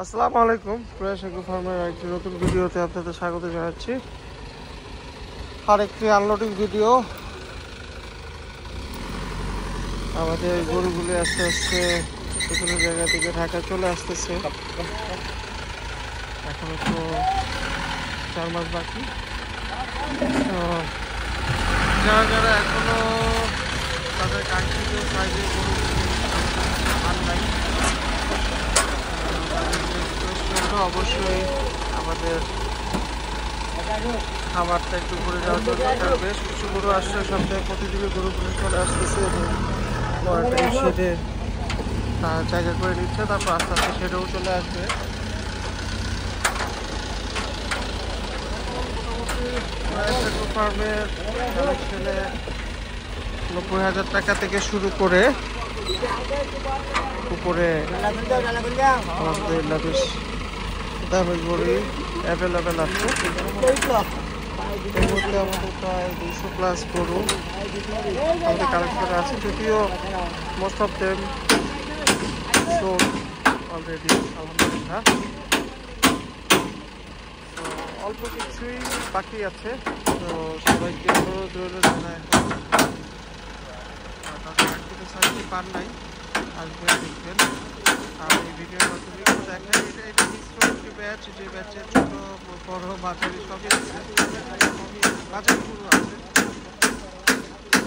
আসসালামু আলাইকুম, প্রয়াস এগ্রো ফার্মের একটি নতুন ভিডিওতে আপনাদের স্বাগত জানাচ্ছি। আর একটি আনলোডিং ভিডিও। আমাদের গরুগুলি আস্তে আস্তে বিভিন্ন জায়গা থেকে ঢাকায় চলে আসতেছে। এখনো তো 4 মাস বাকি। তো যারা যারা এখনো তাদের কাঙ্ক্ষিত সাইজের গরুগুলি পান নাই, অবশ্যই আমাদের খাবারটা একটু ঘুরে যাওয়ার জন্য বেশ কিছু গরু আসছে। সপ্তাহে প্রতিদিনই গরুগুলো চলে আসতেছে এবং শেডে জায়গা করে নিচ্ছে, তারপর আস্তে আস্তে শেডেও চলে আসবে। মোটামুটি ফার্মের কালেকশনে 90,000 টাকা থেকে শুরু করে উপরে আলহামদুলিল্লাহ বেশ দামের গরু অ্যাভেলেবেল আছে। এই মুহূর্তে আমাদের প্রায় 200+ গরু আমাদের কালেকশনে আছে, যদিও most of them sold already আলহামদুলিল্লাহ। তো অল্প কিছুই বাকি আছে। তো সবাইকে অনুরোধ রইল জানায় তাদের একটু সার্ভিস পান নাই, আসবেন দেখবেন। আর এই ভিডিওর মাধ্যমে দেখেন এটা মিশ্র একটি ব্যাচ, যে ব্যাচে ছোটো বড় মাঝারি সবই আছে, মাঝারি গরু আছে।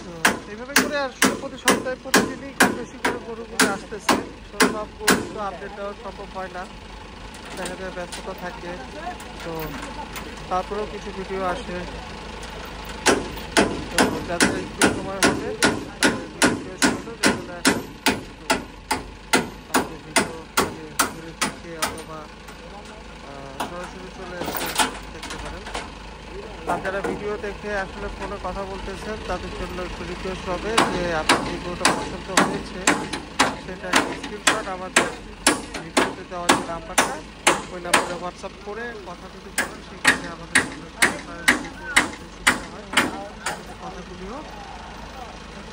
তো এইভাবে করে আর প্রতি সপ্তাহে প্রতিদিনই কম বেশি করে গরুগুলো আসতেছে। সব গরু তো আপডেট দেওয়া সম্ভব হয় না, দেখা যায় ব্যস্ততা থাকে। তো তারপরেও কিছু ভিডিও আসে। তো যাদের একটু সময় হবে অথবা সরাসরি চলে এসে দেখতে পারেন। আর যারা ভিডিও দেখে আসলে ফোনে কথা বলতেছেন তাদের জন্য একটু রিকোয়েস্ট হবে যে আপনার যে গরুটা পছন্দ হয়েছে সেটা স্ক্রিনশট আমাদের ভিডিওতে দেওয়া যে নাম্বারটা, ওই নাম্বারে হোয়াটসঅ্যাপ করে কথা যদি বলেন, সেক্ষেত্রে আমাদের সুবিধা হয়, কথাগুলিও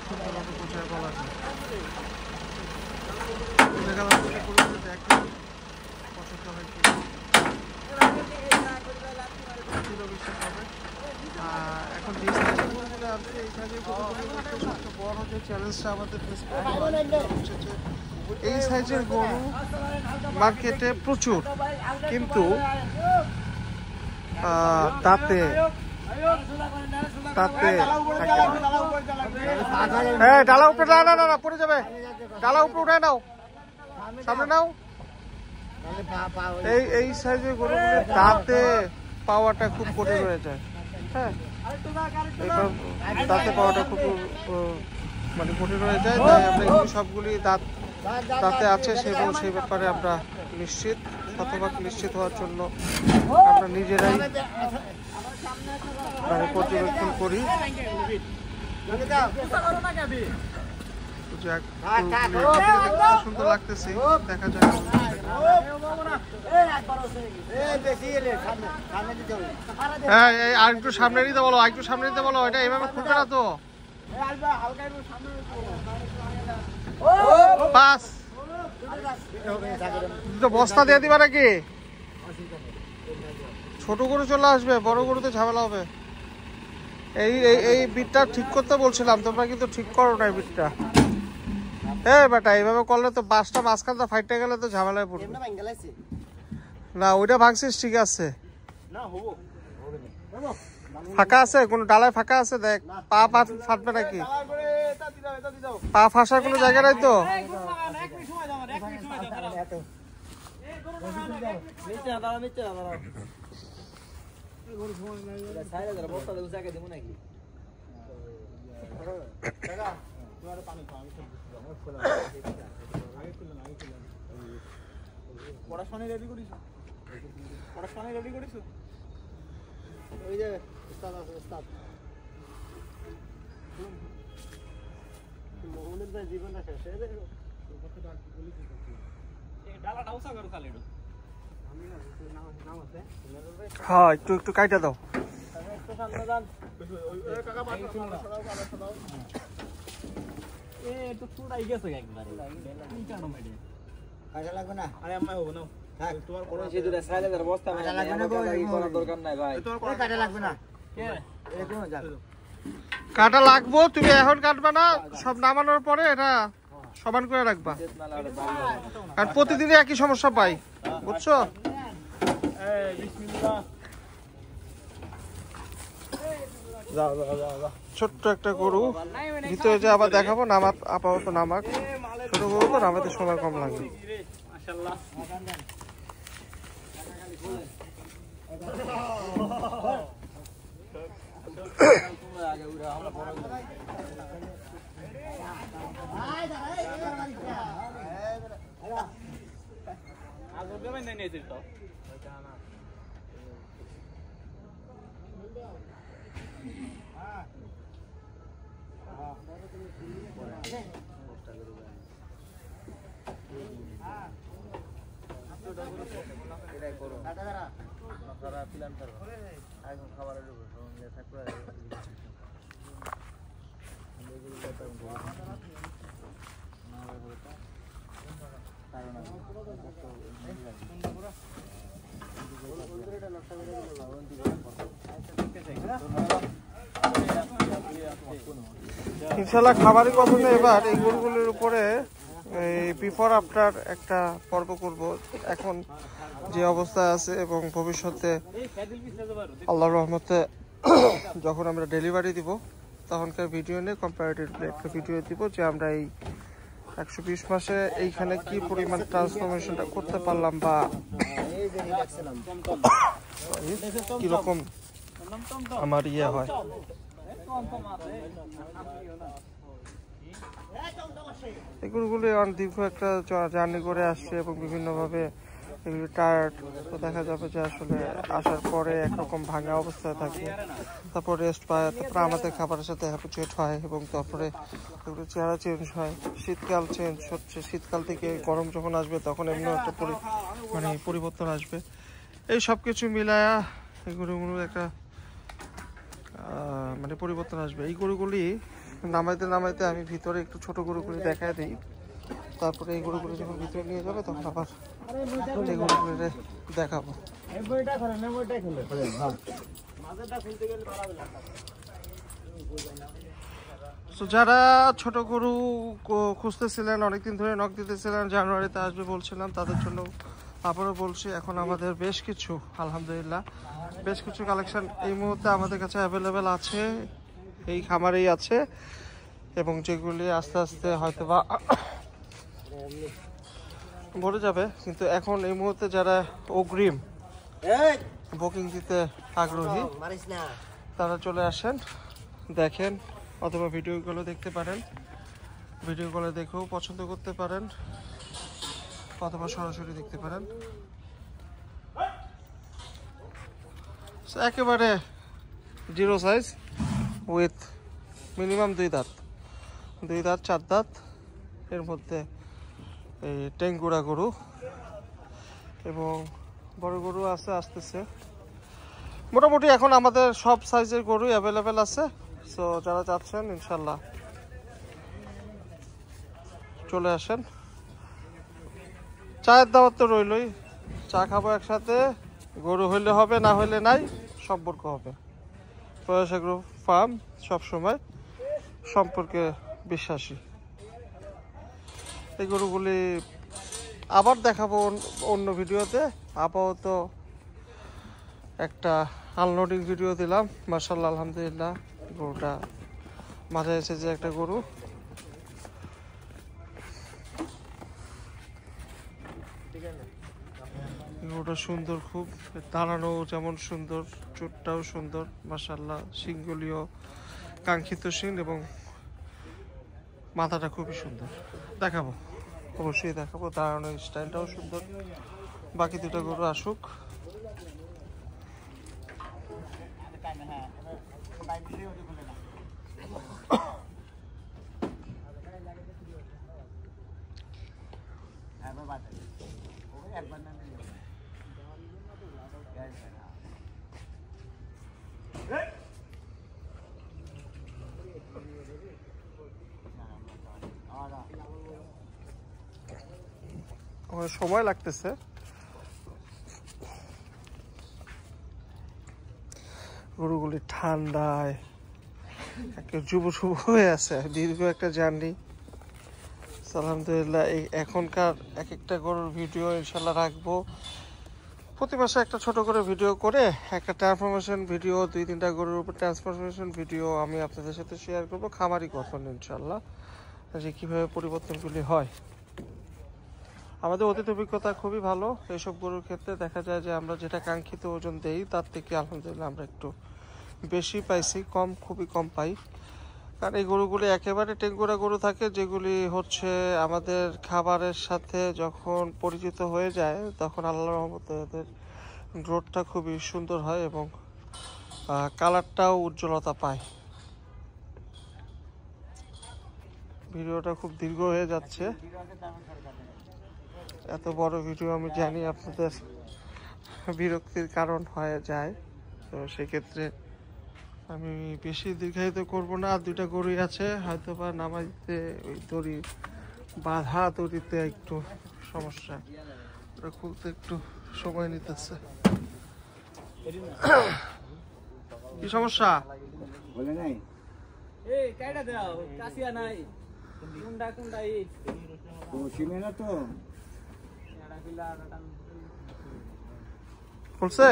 সুন্দরভাবে বোঝায় বলা যায়। দেখেন পছন্দ হয় কি বিশ্বাস হবে। এখন যে সাইজের গরুগুলো আছে, এই সাইজের গরুগুলোর মধ্যে সবচেয়ে বড় যে চ্যালেঞ্জটা আমাদের ফেস করতে হচ্ছে যে এই সাইজের গরু মার্কেটে প্রচুর, কিন্তু তাতে ডালা উপরে না পড়ে যাবে, ডালা উপরে উঠে নাও, সামনে নাও। এই সাইজের গরুগুলো দাঁতে পাওয়াটা খুব কঠিন হয়ে যায়। হ্যাঁ, দাঁতে পাওয়াটা খুব মানে কঠিন হয়ে যায়। তাই আমরা এগুলি সবগুলি দাঁতে আছে এবং সেই ব্যাপারে আমরা নিশ্চিত, শতভাগ নিশ্চিত হওয়ার জন্য আমরা নিজেরাই মানে পর্যবেক্ষণ করি। সুন্দর লাগতেছে, দেখা যাক। হ্যাঁ, আর একটু সামনে নিতে বলো, আর একটু সামনে নিতে বলো। এটা এইভাবে খুলবে না তো। পাস বস্তা দিয়ে দিবা নাকি? ছোট গরু চলে আসবে, বড় গরুতে ঝামেলা হবে। এই বিটটা ঠিক করতে বলছিলাম, তোমরা কিন্তু ঠিক করো না এই বিটটা। বেটা এইভাবে করলে তো বাসটা মাঝখানটা ফাইটে গেলে তো ঝামেলায় পড়বে। না ওইটা ভাঙছিস, ঠিক আছে। ফাঁকা আছে, কোনো ডালায় ফাঁকা আছে? দেখ পা ফাটবে নাকি? পা ফাঁসার কোনো জায়গা নাই তো? পড়াশোনা রেডি করিস? পড়াশোনা রেডি করিস? ওই যে উস্তাদ আছে, উস্তাদ মোহাম্মদের ভাই জীবনটা শেষ হয়ে যাবে। ডালাটা উঁচা করো খালি একটু। হ্যাঁ, একটু একটু কাইটা দাও। কাকা পাঠা সরাও, সরাও। এ তো চুড়াই গেছে একবারে। কি কারণ এটা? কাটা লাগবে না? আরে আম্মা হবো না। তোমার কোন সে দুটা সাইলেন্সের বস্তা মানে করার দরকার নাই ভাই। কাটা লাগবে না এরকম যাক কাটা লাগবো, তুমি এখন কাটবা না, সব নামানোর পরে এটা সমান করে রাখবা, কারণ প্রতিদিনই একই সমস্যা পাই, বুঝছো? ছোট্ট একটা গরু ভিতরে যে আবার দেখাবো, নামাত আপাতত নামাক, ছোট গরু তো নামাতে সময় কম লাগে। ইনশাল্লাহ খাবারের কথা না, এবার এই গরুগুলির উপরে এই বিফোর আফটার একটা পর্ব করব, এখন যে অবস্থা আছে এবং ভবিষ্যতে আল্লাহর রহমতে যখন আমরা ডেলিভারি দিব তখনকার ভিডিও নিয়ে কম্পারেটিভলি একটা ভিডিও দিব যে আমরা এই 120 মাসে এইখানে কি পরিমাণ ট্রান্সফরমেশনটা করতে পারলাম বা কিরকম আমার ইয়ে হয়। এই গরুগুলি অনেক দীর্ঘ একটা জার্নি করে আসছে এবং বিভিন্নভাবে এগুলি টায়ার্ড, তো দেখা যাবে যে আসলে আসার পরে একরকম ভাঙা অবস্থায় থাকে, তারপর রেস্ট পায়, তারপরে আমাদের খাবারের সাথে হ্যাবিচুয়েট হয় এবং তারপরে এগুলো চেহারা চেঞ্জ হয়, শীতকাল চেঞ্জ হচ্ছে, শীতকাল থেকে গরম যখন আসবে তখন এমনি একটা মানে পরিবর্তন আসবে। এই সব কিছু মিলায়া এই গরুগুলোর একটা মানে পরিবর্তন আসবে। এই গরুগুলি নামাইতে নামাইতে আমি ভিতরে একটু ছোট গরুগুলি দেখায় দিই, তারপরে এই গরুগুলি যখন ভিতরে নিয়ে যাবে তখন আবার এই গরুগুলি দেখাবো। তো যারা ছোট গরু খুঁজতেছিলেন, অনেকদিন ধরে নক দিতেছিলেন, জানুয়ারিতে আসবে বলছিলাম, তাদের জন্য আবারও বলছি এখন আমাদের বেশ কিছু আলহামদুলিল্লাহ বেশ কিছু কালেকশন এই মুহূর্তে আমাদের কাছে অ্যাভেলেবেল আছে, এই খামারেই আছে, এবং যেগুলি আস্তে আস্তে হয়তো বা ভরে যাবে, কিন্তু এখন এই মুহূর্তে যারা অগ্রিম বুকিং দিতে আগ্রহী তারা চলে আসেন, দেখেন, অথবা ভিডিওগুলো দেখতে পারেন, ভিডিওগুলো দেখেও পছন্দ করতে পারেন, অথবা সরাসরি দেখতে পারেন। একেবারে জিরো সাইজ উইথ মিনিমাম 2 দাঁত 4 দাঁত, এর মধ্যে এই টেঙ্গুড়া গরু এবং বড় গরু আছে, আসতেছে। মোটামুটি এখন আমাদের সব সাইজের গরুই অ্যাভেলেবেল আছে। সো যারা চাচ্ছেন ইনশাল্লাহ চলে আসেন। চায়ের দাওয়াত তো রইলই, চা খাবো একসাথে, গরু হইলে হবে, না হইলে নাই, সম্পর্ক হবে। প্রয়াস এগ্রো ফার্ম সবসময় সম্পর্কে বিশ্বাসী। এই গরুগুলি আবার দেখাবো অন্য ভিডিওতে, আপাতত একটা আনলোডিং ভিডিও দিলাম। মাশাআল্লাহ আলহামদুলিল্লাহ গরুটা মাথায় এসে যে একটা গরু, গরুটা সুন্দর খুব, দাঁড়ানো যেমন সুন্দর, চোটটাও সুন্দর মাশাআল্লাহ, শিংগুলিও কাঙ্ক্ষিত শিং এবং মাথাটা খুবই সুন্দর। দেখাবো, অবশ্যই দেখাবো, দাঁড়ানোর স্টাইলটাও সুন্দর। বাকি দুটো গরু আসুক। সময় লাগতেছে, গরুগুলি ঠান্ডায় একটা যুব হয়ে আছে, দীর্ঘ একটা জার্নি। আলহামদুলিল্লাহ এই এখনকার এক একটা গরুর ভিডিও ইনশাল্লাহ রাখবো। প্রতি মাসে একটা ছোট করে ভিডিও করে একটা ট্রান্সফরমেশন ভিডিও, 2-3টা গরুর উপর ট্রান্সফরমেশন ভিডিও আমি আপনাদের সাথে শেয়ার করবো। খামারি গঠন ইনশাল্লাহ, যে কীভাবে পরিবর্তনগুলি হয়। আমাদের অতীত অভিজ্ঞতা খুবই ভালো এইসব গরুর ক্ষেত্রে। দেখা যায় যে আমরা যেটা কাঙ্ক্ষিত ওজন দেই তার থেকে আলহামদুলিল্লাহ আমরা একটু বেশি পাইছি, খুবই কম পাই। কারণ এই গরুগুলি একেবারে টেঙ্গুরা গরু থাকে, যেগুলি হচ্ছে আমাদের খাবারের সাথে যখন পরিচিত হয়ে যায় তখন আল্লাহর রহমতে এদের গ্রোথটা খুবই সুন্দর হয় এবং কালারটাও উজ্জ্বলতা পায়। ভিডিওটা খুব দীর্ঘ হয়ে যাচ্ছে, এত বড় ভিডিও আমি জানি আপনাদের বিরক্তির কারণ হয়ে যায়, তো সেক্ষেত্রে আমি বেশি দীর্ঘায়িত করব না। আর 2টা গরুই আছে, হয়তো বা নামাইতে ওই দড়ি বাঁধা দড়িতে একটু সমস্যা, ওটা খুলতে একটু সময় নিতেছে। কি সমস্যা? বলে নাই এই কাইটা দাও, কাশিয়া নাই কোনটা এই তো চিনে না তো এড়া বিলা টান খুলছে?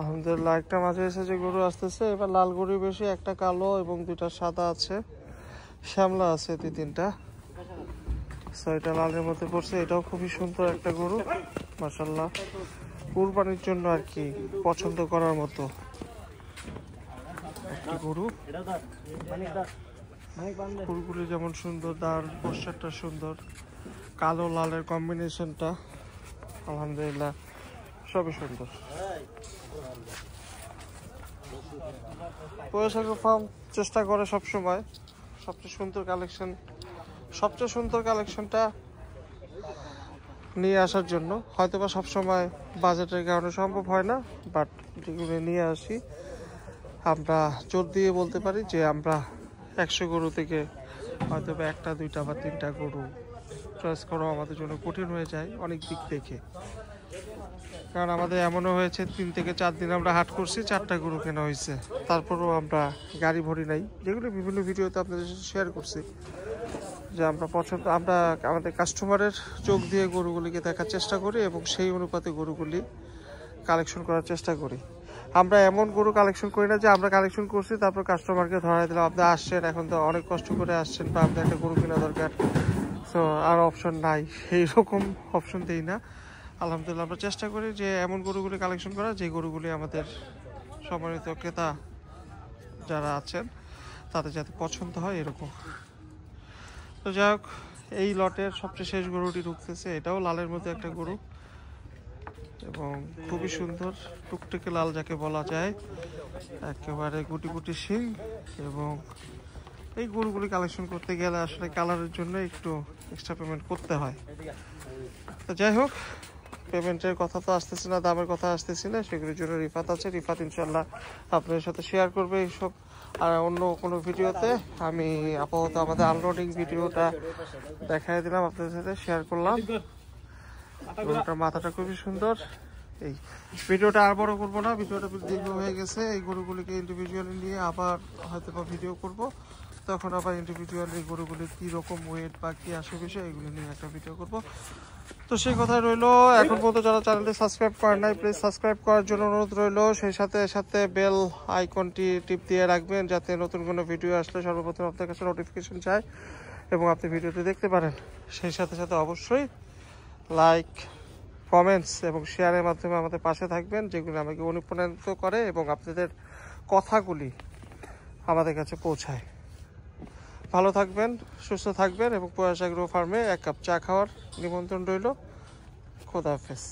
আলহামদুলিল্লাহ একটা মাঝে এসে যে গরু আসতেছে, এবার লাল গরু বেশি, একটা কালো এবং 2টা সাদা আছে, শ্যামলা আছে 2-3টা। এটা লালের মধ্যে পড়ছে, এটাও খুবই সুন্দর একটা গরু মাশাআল্লাহ, কুরবানির জন্য আর কি পছন্দ করার মতো একটা গরু। গরুগুলি যেমন সুন্দর, দাঁড় পোস্টারটা সুন্দর, কালো লালের কম্বিনেশনটা আলহামদুলিল্লাহ সবই সুন্দর। পয়সাগর ফার্ম চেষ্টা করে সবসময় সবচেয়ে সুন্দর কালেকশনটা নিয়ে আসার জন্য। হয়তোবা সবসময় বাজেটের কারণে সম্ভব হয় না, বাট যেগুলো নিয়ে আসি আমরা জোর দিয়ে বলতে পারি যে আমরা 100 গরু থেকে হয়তোবা 1টা 2টা বা 3টা গরু চয়েস করা আমাদের জন্য কঠিন হয়ে যায় অনেক দিক থেকে। কারণ আমাদের এমনও হয়েছে 3 থেকে 4 দিন আমরা হাট করছি, 4টা গরু কেনা হয়েছে, তারপরেও আমরা গাড়ি ভরি নাই, যেগুলো বিভিন্ন ভিডিওতে আপনাদের সাথে শেয়ার করছি। যে আমরা আমাদের কাস্টমারের চোখ দিয়ে গরুগুলিকে দেখার চেষ্টা করি এবং সেই অনুপাতে গরুগুলি কালেকশন করার চেষ্টা করি। আমরা এমন গরু কালেকশন করি না যে আমরা কালেকশন করছি তারপর কাস্টমারকে ধরাই দিলাম, আপনি আসছেন এখন তো অনেক কষ্ট করে আসছেন বা আপনার একটা গরু কেনা দরকার, সো আর অপশন নাই, এইরকম অপশন দিই না। আলহামদুলিল্লাহ আমরা চেষ্টা করি যে এমন গরুগুলি কালেকশন করা যে গরুগুলি আমাদের সম্মানিত ক্রেতা যারা আছেন তাদের যাতে পছন্দ হয় এরকম। তো যাই হোক, এই লটের সবচেয়ে শেষ গরুটি ঢুকতেছে, এটাও লালের মধ্যে একটা গরু এবং খুবই সুন্দর টুকটুকে লাল যাকে বলা যায়, একেবারে গুটি গুটি শিং। এবং এই গরুগুলি কালেকশন করতে গেলে আসলে কালারের জন্য একটু এক্সট্রা পেমেন্ট করতে হয়। তো যাই হোক, পেমেন্টের কথা তো আসতেছে না, দামের কথা আসতেছে না, সেগুলির জন্য রিফাত আছে, রিফাত ইনশাল্লাহ আপনাদের সাথে শেয়ার করবে এইসব। আর অন্য কোনো ভিডিওতে আমি আপাতত আমাদের আনলোডিং ভিডিওটা দেখাই দিলাম, আপনাদের সাথে শেয়ার করলাম। গরুটার মাথাটা খুবই সুন্দর। এই ভিডিওটা আর বড় করবো না, ভিডিওটা দীর্ঘ হয়ে গেছে। এই গরুগুলিকে ইন্ডিভিজুয়ালি নিয়ে আবার হয়তো বা ভিডিও করব, তখন আবার ইন্ডিভিজুয়ালি গরুগুলির কী রকম ওয়েট বা কী আসে বিষয় এগুলো নিয়ে একটা ভিডিও করব। তো সেই কথা রইলো, এখন পর্যন্ত যারা চ্যানেলটি সাবস্ক্রাইব করেন নাই প্লিজ সাবস্ক্রাইব করার জন্য অনুরোধ রইলো। সেই সাথে বেল আইকনটি টিপ দিয়ে রাখবেন যাতে নতুন কোনো ভিডিও আসলে সর্বপ্রথম আপনার কাছে নোটিফিকেশন যায় এবং আপনি ভিডিওটি দেখতে পারেন। সেই সাথে অবশ্যই লাইক, কমেন্টস এবং শেয়ারের মাধ্যমে আমাদের পাশে থাকবেন, যেগুলো আমাকে অনুপ্রাণিত করে এবং আপনাদের কথাগুলি আমাদের কাছে পৌঁছায়। ভালো থাকবেন, সুস্থ থাকবেন এবং পয়সা এগ্রো ফার্মে 1 কাপ চা খাওয়ার নিমন্ত্রণ রইল। খোদা হাফেজ।